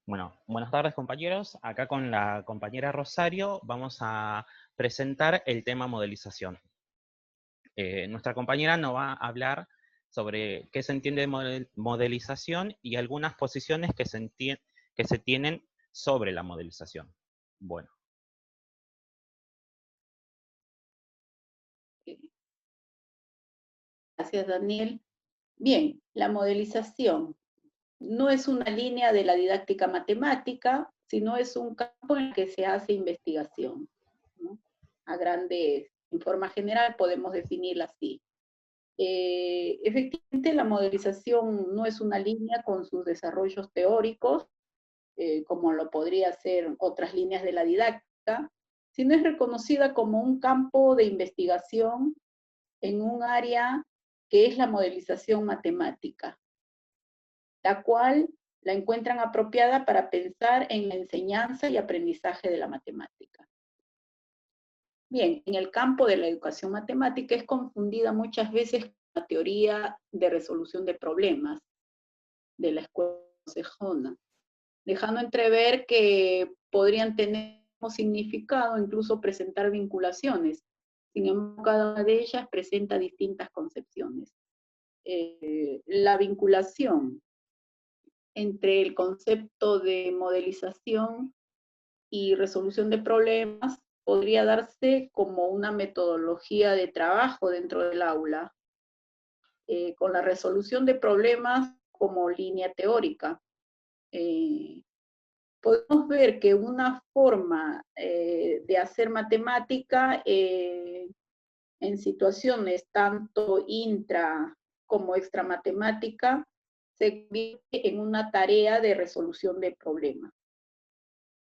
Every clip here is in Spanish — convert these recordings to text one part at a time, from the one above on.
Bueno, buenas tardes compañeros. Acá con la compañera Rosario vamos a presentar el tema modelización. Nuestra compañera nos va a hablar sobre qué se entiende de modelización y algunas posiciones que se tienen sobre la modelización. Bueno, Gracias, Daniel. Bien, la modelización no es una línea de la didáctica matemática, sino es un campo en el que se hace investigación, ¿no? En forma general podemos definirla así. Efectivamente, la modelización no es una línea con sus desarrollos teóricos, como lo podría ser otras líneas de la didáctica, sino es reconocida como un campo de investigación en un área que es la modelización matemática, la cual la encuentran apropiada para pensar en la enseñanza y aprendizaje de la matemática. Bien, en el campo de la educación matemática es confundida muchas veces con la teoría de resolución de problemas de la escuela anglosajonesa, dejando entrever que podrían tener un significado, incluso presentar vinculaciones. Sin embargo, cada una de ellas presenta distintas concepciones. La vinculación entre el concepto de modelización y resolución de problemas podría darse como una metodología de trabajo dentro del aula, con la resolución de problemas como línea teórica. Podemos ver que una forma de hacer matemática en situaciones tanto intra como extra matemática se convierte en una tarea de resolución de problemas.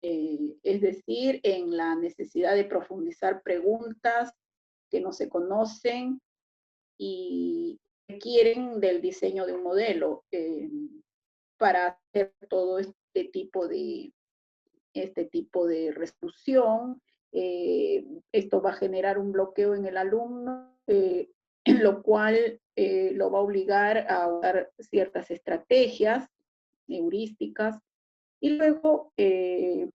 Es decir, en la necesidad de profundizar preguntas que no se conocen y requieren del diseño de un modelo para hacer todo este tipo de resolución. Esto va a generar un bloqueo en el alumno, lo cual lo va a obligar a usar ciertas estrategias heurísticas y luego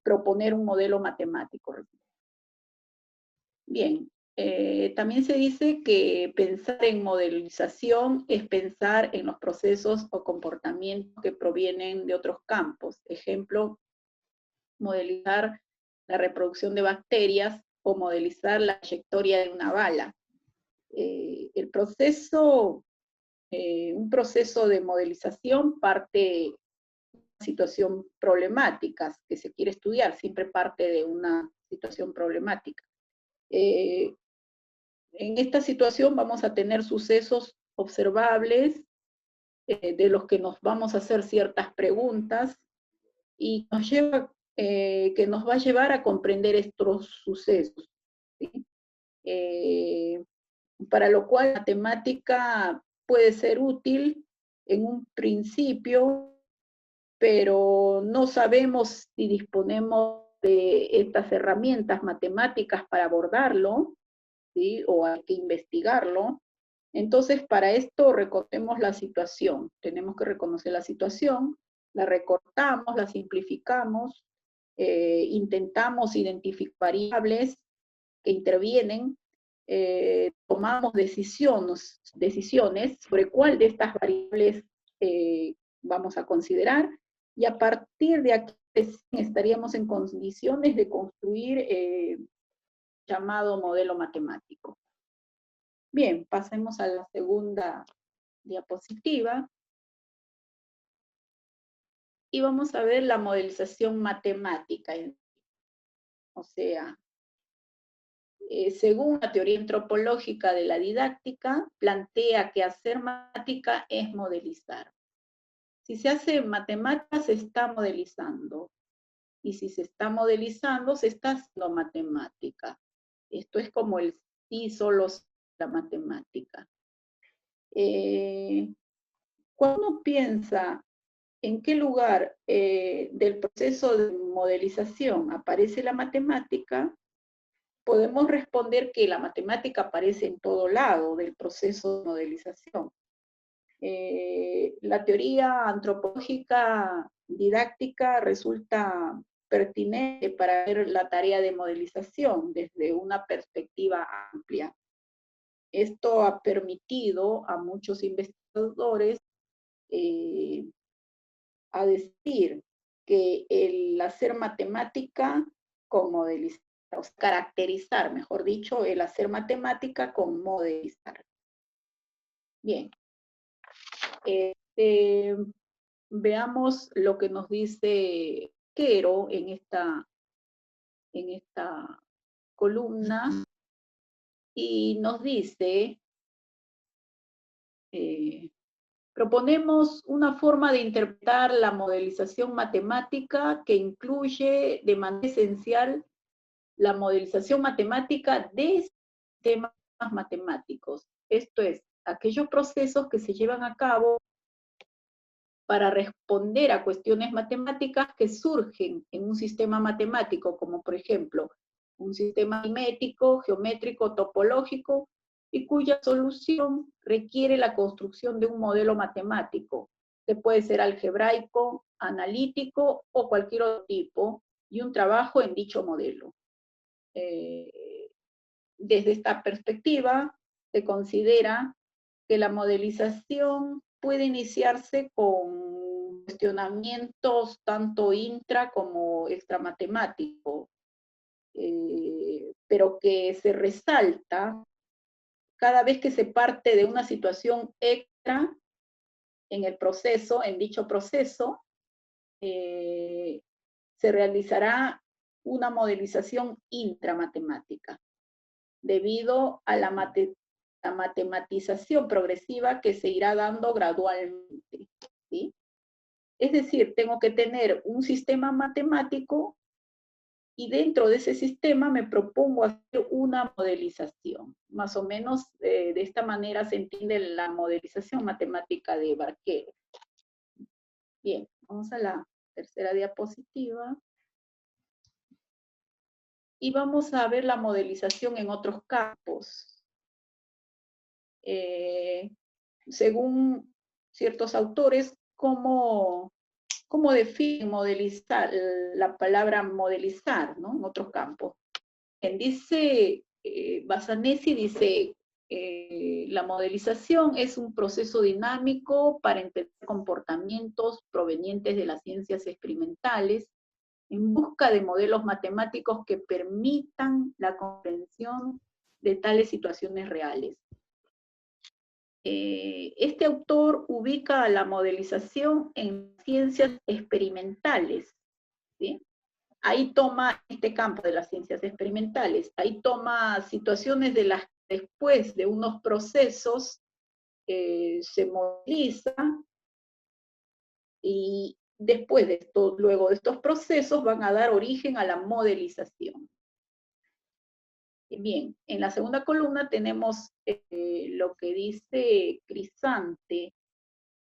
proponer un modelo matemático. Bien, también se dice que pensar en modelización es pensar en los procesos o comportamientos que provienen de otros campos. Ejemplo, modelizar la reproducción de bacterias o modelizar la trayectoria de una bala. Un proceso de modelización parte de una situación problemática que se quiere estudiar, siempre parte de una situación problemática. En esta situación vamos a tener sucesos observables de los que nos vamos a hacer ciertas preguntas y que nos va a llevar a comprender estos sucesos, ¿sí? Para lo cual la matemática puede ser útil en un principio, pero no sabemos si disponemos de estas herramientas matemáticas para abordarlo, ¿sí? O hay que investigarlo. Entonces, para esto recortemos la situación. Tenemos que reconocer la situación, la recortamos, la simplificamos, intentamos identificar variables que intervienen, tomamos decisiones sobre cuál de estas variables vamos a considerar, y a partir de aquí estaríamos en condiciones de construir llamado modelo matemático. Bien, pasemos a la segunda diapositiva y vamos a ver la modelización matemática. O sea, según la teoría antropológica de la didáctica, plantea que hacer matemática es modelizar. Si se hace matemática, se está modelizando. Y si se está modelizando, se está haciendo matemática. Esto es como el sí solo la matemática. Cuando uno piensa en qué lugar del proceso de modelización aparece la matemática, podemos responder que la matemática aparece en todo lado del proceso de modelización. La teoría antropológica didáctica resulta pertinente para ver la tarea de modelización desde una perspectiva amplia. Esto ha permitido a muchos investigadores a decir que el hacer matemática con modelizar, o sea, caracterizar, mejor dicho, el hacer matemática con modelizar. Bien, veamos lo que nos dice Quero en esta columna, y nos dice, proponemos una forma de interpretar la modelización matemática que incluye de manera esencial la modelización matemática de sistemas matemáticos. Esto es, aquellos procesos que se llevan a cabo para responder a cuestiones matemáticas que surgen en un sistema matemático, como por ejemplo, un sistema aritmético, geométrico, topológico, y cuya solución requiere la construcción de un modelo matemático, que puede ser algebraico, analítico o cualquier otro tipo, y un trabajo en dicho modelo. Desde esta perspectiva, se considera que la modelización puede iniciarse con cuestionamientos tanto intra como extramatemáticos, pero que se resalta cada vez que se parte de una situación extra en el proceso, en dicho proceso, se realizará una modelización intramatemática, debido a la matematización progresiva que se irá dando gradualmente, ¿sí? Es decir, tengo que tener un sistema matemático y dentro de ese sistema me propongo hacer una modelización. Más o menos de esta manera se entiende la modelización matemática de Barquero. Bien, vamos a la tercera diapositiva. Y vamos a ver la modelización en otros campos. Según ciertos autores, cómo definen modelizar, la palabra modelizar, ¿no? En otros campos. Dice, Bassanesi dice, la modelización es un proceso dinámico para entender comportamientos provenientes de las ciencias experimentales en busca de modelos matemáticos que permitan la comprensión de tales situaciones reales. Este autor ubica a la modelización en ciencias experimentales, ¿sí? Ahí toma este campo de las ciencias experimentales, ahí toma situaciones de las que después de unos procesos se modeliza, y después de esto, luego de estos procesos van a dar origen a la modelización. Bien, en la segunda columna tenemos lo que dice Crisante.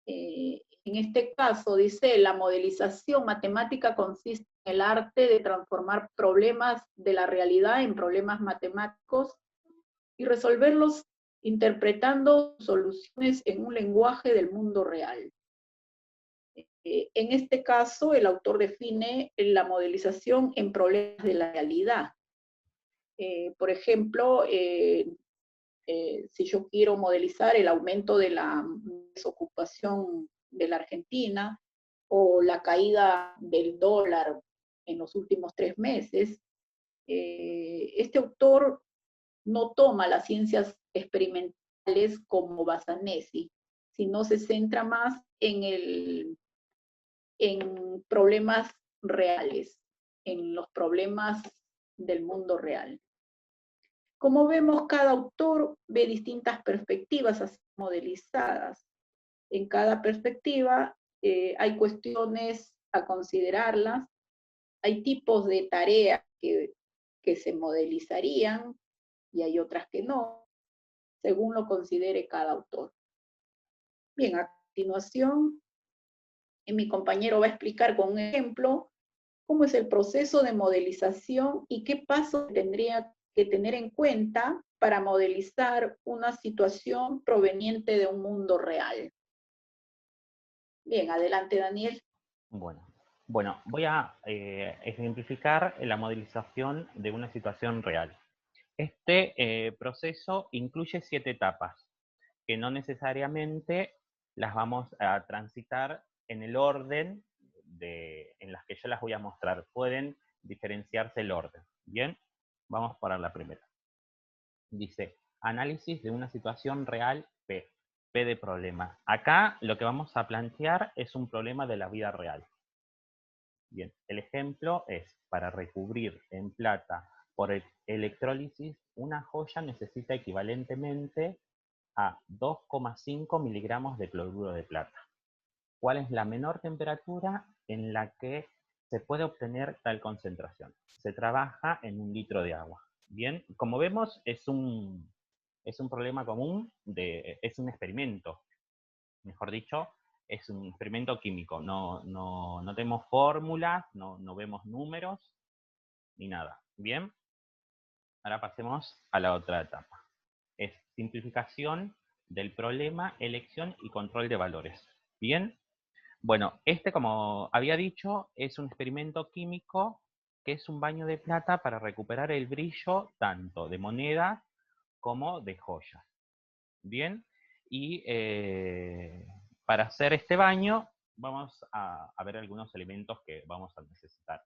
En este caso dice, la modelización matemática consiste en el arte de transformar problemas de la realidad en problemas matemáticos y resolverlos interpretando soluciones en un lenguaje del mundo real. En este caso, el autor define la modelización en problemas de la realidad. Por ejemplo, si yo quiero modelizar el aumento de la desocupación de la Argentina o la caída del dólar en los últimos 3 meses, este autor no toma las ciencias experimentales como Bassanesi, sino se centra más en problemas reales, en los problemas del mundo real. Como vemos, cada autor ve distintas perspectivas así modelizadas. En cada perspectiva hay cuestiones a considerarlas, hay tipos de tareas que se modelizarían y hay otras que no, según lo considere cada autor. Bien, a continuación, mi compañero va a explicar con un ejemplo cómo es el proceso de modelización y qué pasos tendría que tener en cuenta para modelizar una situación proveniente de un mundo real. Bien, adelante, Daniel. Bueno, voy a ejemplificar la modelización de una situación real. Este proceso incluye 7 etapas, que no necesariamente las vamos a transitar en el orden en las que yo las voy a mostrar. Pueden diferenciarse el orden. Bien, vamos para la primera. Dice, análisis de una situación real P. P de problema. Acá lo que vamos a plantear es un problema de la vida real. Bien, el ejemplo es, para recubrir en plata por electrólisis, una joya necesita equivalentemente a 2,5 miligramos de cloruro de plata. ¿Cuál es la menor temperatura en la que se puede obtener tal concentración? Se trabaja en 1 litro de agua. Bien, como vemos, es un problema común, es un experimento, mejor dicho, es un experimento químico. No tenemos fórmulas, no vemos números, ni nada. Bien, ahora pasemos a la otra etapa. Es simplificación del problema, elección y control de valores. Bien, bueno, como había dicho, es un experimento químico que es un baño de plata para recuperar el brillo tanto de monedas como de joyas. Bien, y para hacer este baño vamos a ver algunos elementos que vamos a necesitar.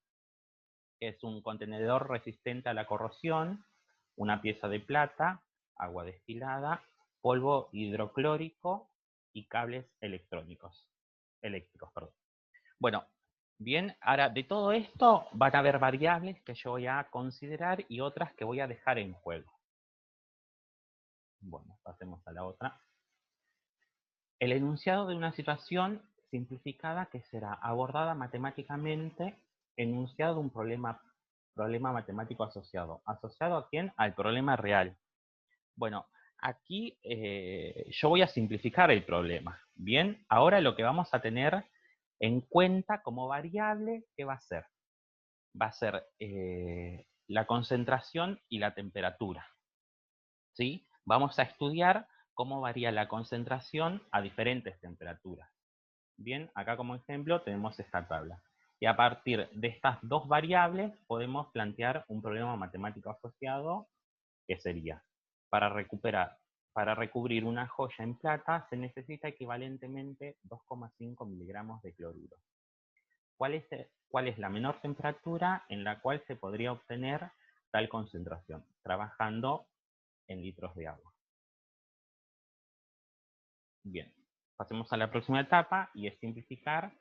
Es un contenedor resistente a la corrosión, una pieza de plata, agua destilada, polvo hidroclórico y cables eléctricos. Bueno, bien, ahora de todo esto van a haber variables que yo voy a considerar y otras que voy a dejar en juego. Bueno, pasemos a la otra. El enunciado de una situación simplificada que será abordada matemáticamente, enunciado de un problema matemático asociado. ¿Asociado a quién? Al problema real. Bueno, aquí yo voy a simplificar el problema. Bien, ahora lo que vamos a tener en cuenta como variable, ¿qué va a ser? Va a ser la concentración y la temperatura. ¿Sí? Vamos a estudiar cómo varía la concentración a diferentes temperaturas. Bien, acá como ejemplo tenemos esta tabla. Y a partir de estas dos variables podemos plantear un problema matemático asociado que sería, para recubrir una joya en plata se necesita equivalentemente 2,5 miligramos de cloruro. ¿Cuál es la menor temperatura en la cual se podría obtener tal concentración? Trabajando en litros de agua. Bien, pasemos a la próxima etapa y es simplificar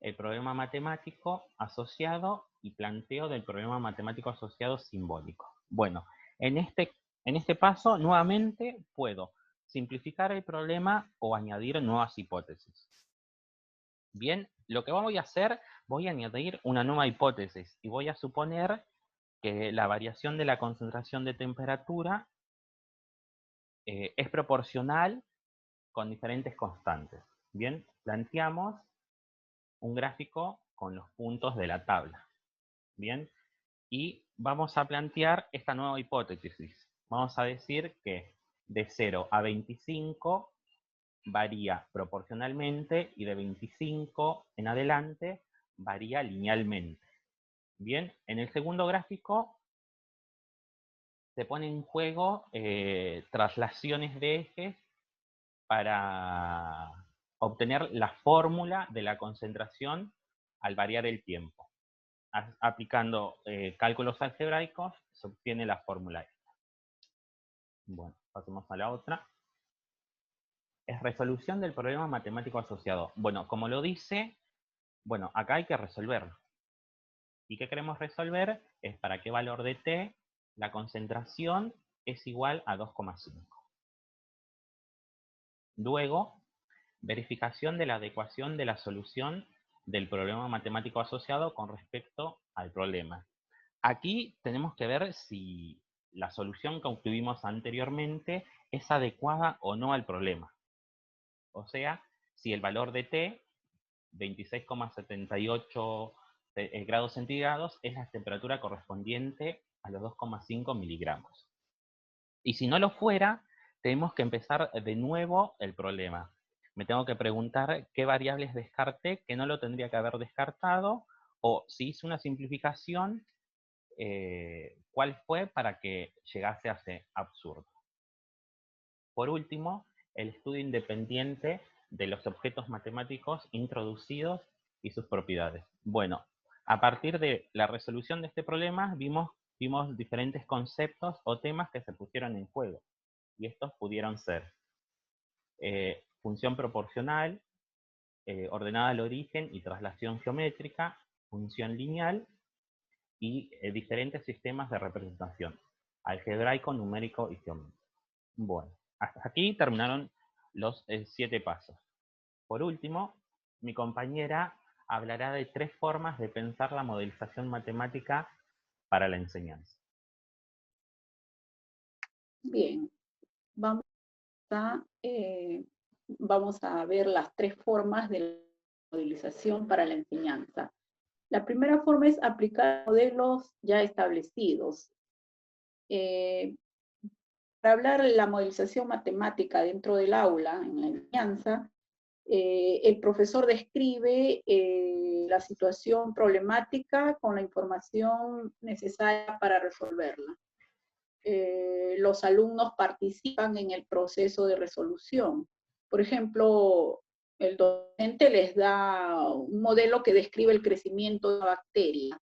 el problema matemático asociado y planteo del problema matemático asociado simbólico. Bueno, en este paso nuevamente puedo simplificar el problema o añadir nuevas hipótesis. Bien, lo que voy a hacer, voy a añadir una nueva hipótesis y voy a suponer que la variación de la concentración de temperatura es proporcional con diferentes constantes. Bien, planteamos un gráfico con los puntos de la tabla. Bien, y vamos a plantear esta nueva hipótesis. Vamos a decir que de 0 a 25 varía proporcionalmente y de 25 en adelante varía linealmente. Bien, en el segundo gráfico se pone en juego traslaciones de ejes para obtener la fórmula de la concentración al variar el tiempo. Aplicando cálculos algebraicos se obtiene la fórmula esta. Bueno, pasemos a la otra. Es resolución del problema matemático asociado. Bueno, como lo dice, bueno, acá hay que resolverlo. ¿Y qué queremos resolver? Es para qué valor de t la concentración es igual a 2,5. Luego, verificación de la adecuación de la solución del problema matemático asociado con respecto al problema. Aquí tenemos que ver si la solución que obtuvimos anteriormente es adecuada o no al problema. O sea, si el valor de t, 26,78 grados centígrados, es la temperatura correspondiente a los 2,5 miligramos. Y si no lo fuera, tenemos que empezar de nuevo el problema. me tengo que preguntar qué variables descarté, que no lo tendría que haber descartado, o si hice una simplificación, cuál fue para que llegase a ese absurdo. Por último, el estudio independiente de los objetos matemáticos introducidos y sus propiedades. Bueno, a partir de la resolución de este problema vimos diferentes conceptos o temas que se pusieron en juego. Y estos pudieron ser función proporcional, ordenada al origen y traslación geométrica, función lineal y diferentes sistemas de representación, algebraico, numérico y geométrico. Bueno, hasta aquí terminaron los 7 pasos. Por último, mi compañera hablará de 3 formas de pensar la modelización matemática para la enseñanza. Bien, vamos a ver las 3 formas de la modelización para la enseñanza. La primera forma es aplicar modelos ya establecidos. Para hablar de la modelización matemática dentro del aula, en la enseñanza, el profesor describe la situación problemática con la información necesaria para resolverla. Los alumnos participan en el proceso de resolución. Por ejemplo, el docente les da un modelo que describe el crecimiento de una bacteria.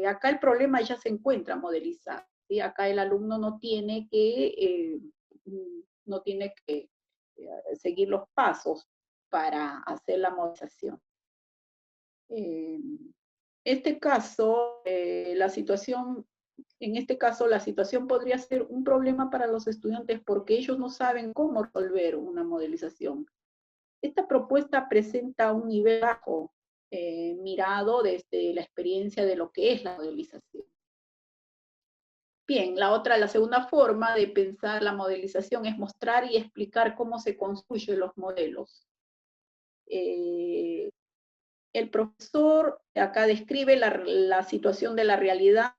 Acá el problema ya se encuentra modelizado, ¿sí? Acá el alumno no tiene que seguir los pasos para hacer la modelización. En este caso, la situación podría ser un problema para los estudiantes porque ellos no saben cómo resolver una modelización. Esta propuesta presenta un nivel bajo, mirado desde la experiencia de lo que es la modelización. Bien, la segunda forma de pensar la modelización es mostrar y explicar cómo se construyen los modelos. El profesor acá describe la situación de la realidad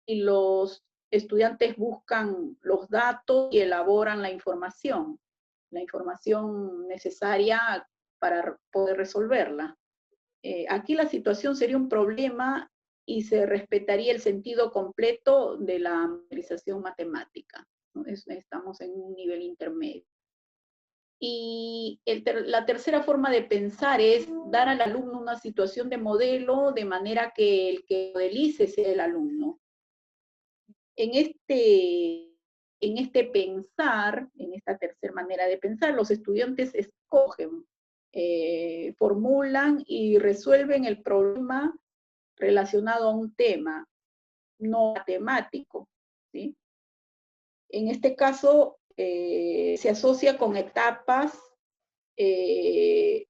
y los estudiantes buscan los datos y elaboran la información necesaria para poder resolverla. Aquí la situación sería un problema y se respetaría el sentido completo de la modelización matemática, ¿no? Estamos en un nivel intermedio. Y la tercera forma de pensar es dar al alumno una situación de modelo de manera que el que modelice sea el alumno. En esta tercera manera de pensar, los estudiantes escogen, formulan y resuelven el problema relacionado a un tema no matemático, ¿sí? En este caso, se asocia con etapas que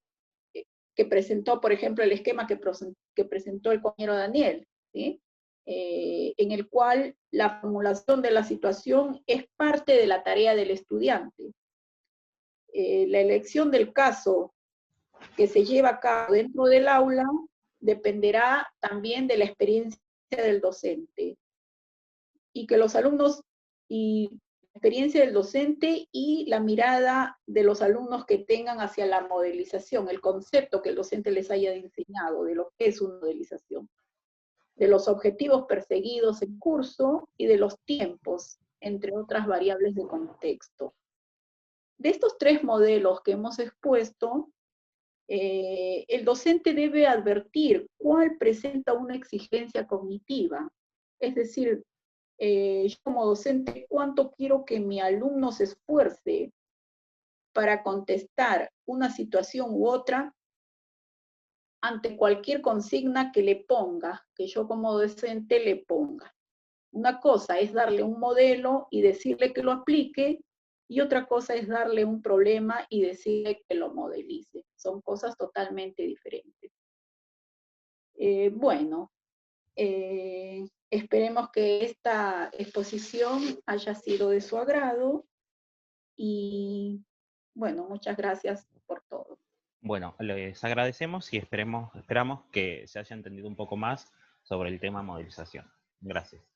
presentó, por ejemplo, el esquema que presentó el compañero Daniel, ¿sí? En el cual la formulación de la situación es parte de la tarea del estudiante. La elección del caso que se lleva a cabo dentro del aula dependerá también de la experiencia del docente y que los alumnos y la experiencia del docente y la mirada de los alumnos que tengan hacia la modelización, el concepto que el docente les haya enseñado de lo que es una modelización, de los objetivos perseguidos en curso y de los tiempos, entre otras variables de contexto. De estos 3 modelos que hemos expuesto, el docente debe advertir cuál presenta una exigencia cognitiva, es decir, yo como docente, cuánto quiero que mi alumno se esfuerce para contestar una situación u otra ante cualquier consigna que le ponga, que yo como docente le ponga. Una cosa es darle un modelo y decirle que lo aplique, y otra cosa es darle un problema y decirle que lo modelice. Son cosas totalmente diferentes. Bueno, esperemos que esta exposición haya sido de su agrado y bueno, muchas gracias por todo. Bueno, les agradecemos y esperamos que se haya entendido un poco más sobre el tema modelización. Gracias.